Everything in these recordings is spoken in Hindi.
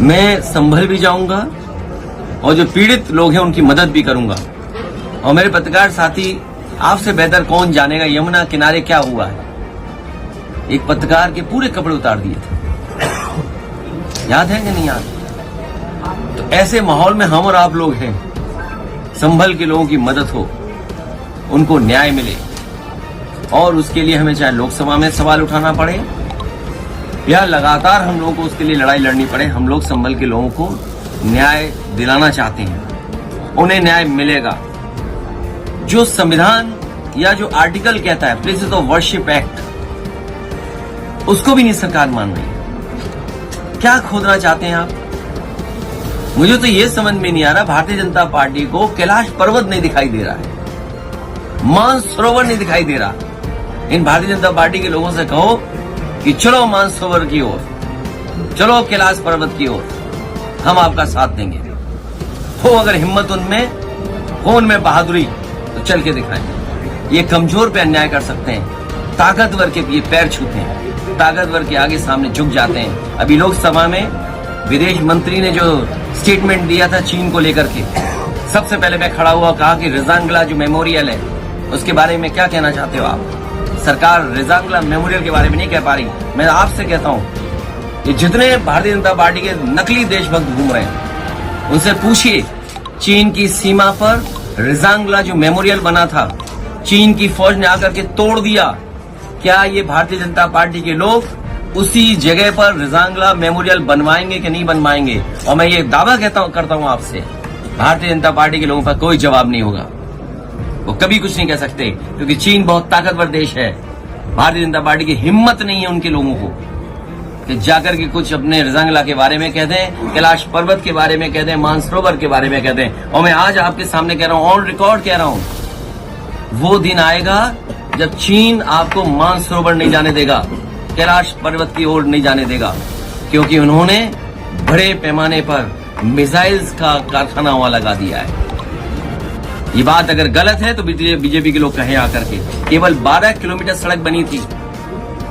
मैं संभल भी जाऊंगा और जो पीड़ित लोग हैं उनकी मदद भी करूंगा। और मेरे पत्रकार साथी, आपसे बेहतर कौन जानेगा यमुना किनारे क्या हुआ है। एक पत्रकार के पूरे कपड़े उतार दिए थे, याद है कि नहीं याद? तो ऐसे माहौल में हम और आप लोग हैं। संभल के लोगों की मदद हो, उनको न्याय मिले, और उसके लिए हमें चाहे लोकसभा में सवाल उठाना पड़े या लगातार हम लोगों को उसके लिए लड़ाई लड़नी पड़े, हम लोग संभल के लोगों को न्याय दिलाना चाहते हैं। उन्हें न्याय मिलेगा। जो संविधान या जो आर्टिकल कहता है प्लेसेस ऑफ वर्शिप एक्ट, उसको भी नहीं सरकार मान रही। क्या खोदना चाहते हैं आप? मुझे तो ये समझ में नहीं आ रहा, भारतीय जनता पार्टी को कैलाश पर्वत नहीं दिखाई दे रहा है, मानसरोवर नहीं दिखाई दे रहा। इन भारतीय जनता पार्टी के लोगों से कहो कि चलो मानसरोवर की ओर, चलो कैलाश पर्वत की ओर, हम आपका साथ देंगे। हो अगर हिम्मत उनमें, हो उनमें बहादुरी, तो चल के दिखाएं। ये कमजोर पे अन्याय कर सकते हैं, ताकतवर के ये पैर छूते हैं, ताकतवर के आगे सामने झुक जाते हैं। अभी लोकसभा में विदेश मंत्री ने जो स्टेटमेंट दिया था चीन को लेकर के, सबसे पहले मैं खड़ा हुआ, कहा कि रिजांगला जो मेमोरियल है उसके बारे में क्या कहना चाहते हो आप? सरकार रिजांगला मेमोरियल के बारे में नहीं कह पा रही। मैं आपसे कहता हूं, ये जितने भारतीय जनता पार्टी के नकली देशभक्त घूम रहे हैं, उनसे पूछिए, चीन की सीमा पर रिजांगला जो मेमोरियल बना था, चीन की फौज ने आकर के तोड़ दिया। क्या ये भारतीय जनता पार्टी के लोग उसी जगह पर रिजांगला मेमोरियल बनवाएंगे कि नहीं बनवाएंगे? और मैं ये दावा करता हूं आपसे, भारतीय जनता पार्टी के लोगों पर कोई जवाब नहीं होगा। वो कभी कुछ नहीं कह सकते, क्योंकि चीन बहुत ताकतवर देश है। भारतीय जनता पार्टी की हिम्मत नहीं है उनके लोगों को कि जाकर के कुछ अपने रिजांगला के बारे में कह दें, कैलाश पर्वत के बारे में कह दें, मानसरोवर के बारे में कह दें। और मैं आज आपके सामने कह रहा हूं, ऑन रिकॉर्ड कह रहा हूं, वो दिन आएगा जब चीन आपको मानसरोवर नहीं जाने देगा, कैलाश पर्वत की ओर नहीं जाने देगा, क्योंकि उन्होंने बड़े पैमाने पर मिसाइल्स का कारखाना वहां लगा दिया है। ये बात अगर गलत है तो बीजेपी के लोग कहें आकर के। केवल 12 किलोमीटर सड़क बनी थी,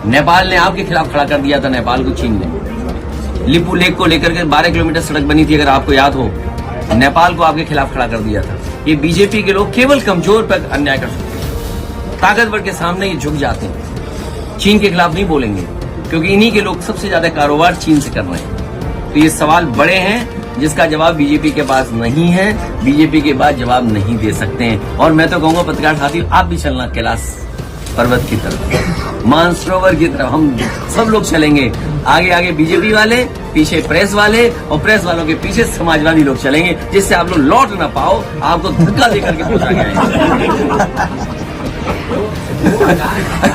नेपाल ने आपके खिलाफ खड़ा कर दिया था, नेपाल को चीन ने। लिपू लेक को लेकर के 12 किलोमीटर सड़क बनी थी, अगर आपको याद हो, नेपाल को आपके खिलाफ खड़ा कर दिया था। ये बीजेपी के लोग केवल कमजोर पर अन्याय कर सकते हैं, ताकतवर के सामने ये झुक जाते हैं। चीन के खिलाफ नहीं बोलेंगे, क्योंकि इन्हीं के लोग सबसे ज्यादा कारोबार चीन से कर रहे हैं। तो ये सवाल बड़े हैं जिसका जवाब बीजेपी के पास नहीं है, बीजेपी के पास जवाब नहीं दे सकते हैं। और मैं तो कहूंगा पत्रकार साथी, आप भी चलना कैलाश पर्वत की तरफ, मानसरोवर की तरफ, हम सब लोग चलेंगे। आगे आगे बीजेपी वाले, पीछे प्रेस वाले, और प्रेस वालों के पीछे समाजवादी लोग चलेंगे, जिससे आप लोग लौट ना पाओ, आपको धक्का देकर के पहुंचा जाएगा।